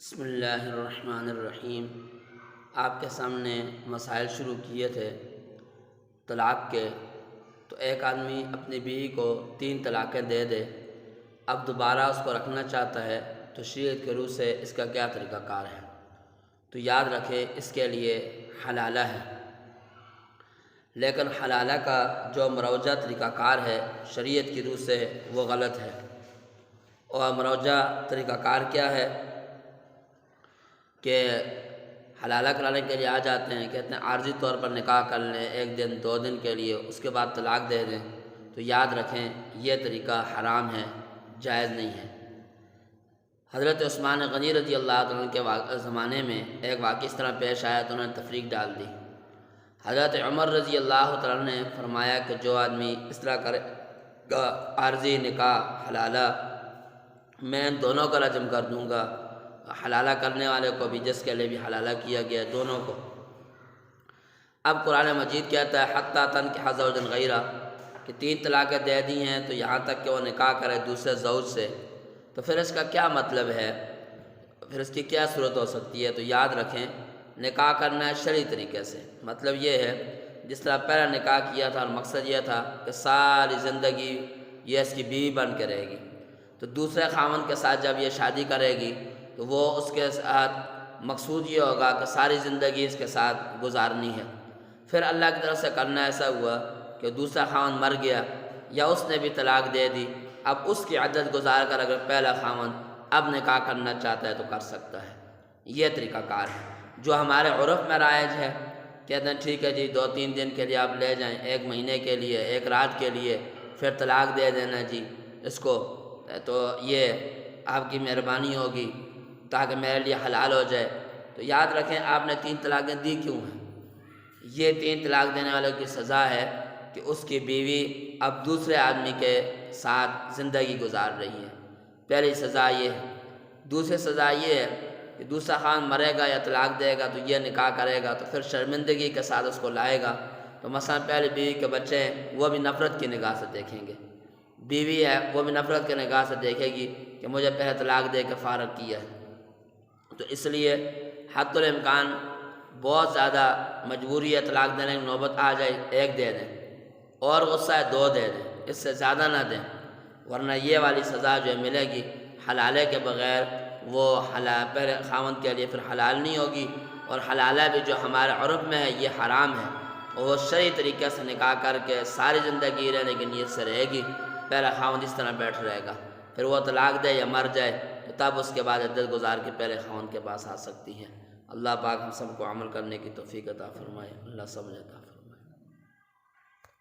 بسم اللہ الرحمن الرحیم۔ آپ کے سامنے مسائل شروع کیے تھے طلاق کے، تو ایک آدمی اپنی بیوی کو 3 طلاقیں دے دے، اب دوبارہ اس کو رکھنا چاہتا ہے تو شریعت کے روح سے اس کا کیا طریقہ کار ہے؟ تو یاد رکھے اس کے لیے حلالہ ہے، لیکن حلالہ کا جو مروجہ طریقہ کار ہے شریعت کی روح سے وہ غلط ہے۔ اور مروجہ طریقہ کار کیا ہے کہ حلالہ کرانے کے لیے آ جاتے ہیں، کہتے ہیں عارضی طور پر نکاح کر لیں 1 دن 2 دن کے لیے، اس کے بعد طلاق دے دیں، تو یاد رکھیں یہ طریقہ حرام ہے، جائز نہیں ہے۔ حضرت عثمان غنی رضی اللہ عنہ کے زمانے میں ایک واقعہ اس طرح پیش آیا تو انہوں نے تفریق ڈال دی۔ حضرت عمر رضی اللہ عنہ نے فرمایا کہ جو آدمی اس طرح کرے گا عارضی نکاح حلالہ، میں ان دونوں کا رجم کر دوں گا، حلالہ کرنے والے کو بھی جس کے لیے بھی حلالہ کیا گیا، دونوں کو۔ اب قرآن مجید کہتا ہے حتیٰ تنکح زوجا غیرہ، کہ 3 طلاقیں دے دی ہیں تو یہاں تک کہ وہ نکاح کرے دوسرے زوج سے، تو پھر اس کا کیا مطلب ہے، پھر اس کی کیا صورت ہو سکتی ہے؟ تو یاد رکھیں نکاح کرنا ہے شرعی طریقے سے، مطلب یہ ہے جس طرح پہلا نکاح کیا تھا اور مقصد یہ تھا کہ ساری زندگی یہ اس کی بیوی بن کے رہے گی، تو دوسرے خاوند کے ساتھ جب یہ شادی کرے گی تو وہ اس کے ساتھ مقصود یہ ہوگا کہ ساری زندگی اس کے ساتھ گزارنی ہے۔ پھر اللہ کی طرف سے کرنا ایسا ہوا کہ دوسرا خاوند مر گیا یا اس نے بھی طلاق دے دی، اب اس کی عدت گزار کر اگر پہلا خاوند اب نکاح کرنا چاہتا ہے تو کر سکتا ہے۔ یہ طریقہ کار ہے جو ہمارے عرف میں رائج ہے، کہتے ہیں ٹھیک ہے جی 2-3 دن کے لیے آپ لے جائیں، 1 مہینے کے لیے، 1 رات کے لیے، پھر طلاق دے دینا جی اس کو، تو یہ آپ کی مہربانی ہوگی تاکہ میرے لیے حلال ہو جائے۔ تو یاد رکھیں آپ نے 3 طلاقیں دی کیوں ہیں؟ یہ 3 طلاق دینے والوں کی سزا ہے کہ اس کی بیوی اب دوسرے آدمی کے ساتھ زندگی گزار رہی ہے، پہلی سزا یہ ہے۔ دوسری سزا یہ ہے کہ دوسرا خاوند مرے گا یا طلاق دے گا تو یہ نکاح کرے گا تو پھر شرمندگی کے ساتھ اس کو لائے گا، تو مثلا پہلے بیوی کے بچے ہیں وہ بھی نفرت کی نگاہ سے دیکھیں گے، بیوی ہے وہ بھی نفرت کی نگاہ سے دیکھے گی کہ مجھے پہلے طلاق دے کے فارغ کیا ہے۔ تو اس لیے حد الامکان بہت زیادہ مجبوری ہے طلاق دینے کی نوبت آ جائے 1 دے دیں، اور غصہ ہے 2 دے دیں، اس سے زیادہ نہ دیں، ورنہ یہ والی سزا جو ملے گی حلالے کے بغیر وہ پہلے خاوند کے لیے پھر حلال نہیں ہوگی، اور حلالہ بھی جو ہمارے عرف میں ہے یہ حرام ہے، اور وہ شرعی طریقے سے نکاح کر کے ساری زندگی رہنے کی نیت سے رہے گی، پہلا خاوند اس طرح بیٹھ رہے گا، پھر وہ طلاق دے یا مر جائے تو تب اس کے بعد عدت گزار کے پہلے خاوند کے پاس آ سکتی ہے۔ اللہ پاک ہم سب کو عمل کرنے کی توفیق عطا فرمائے۔ اللہ سمجھتا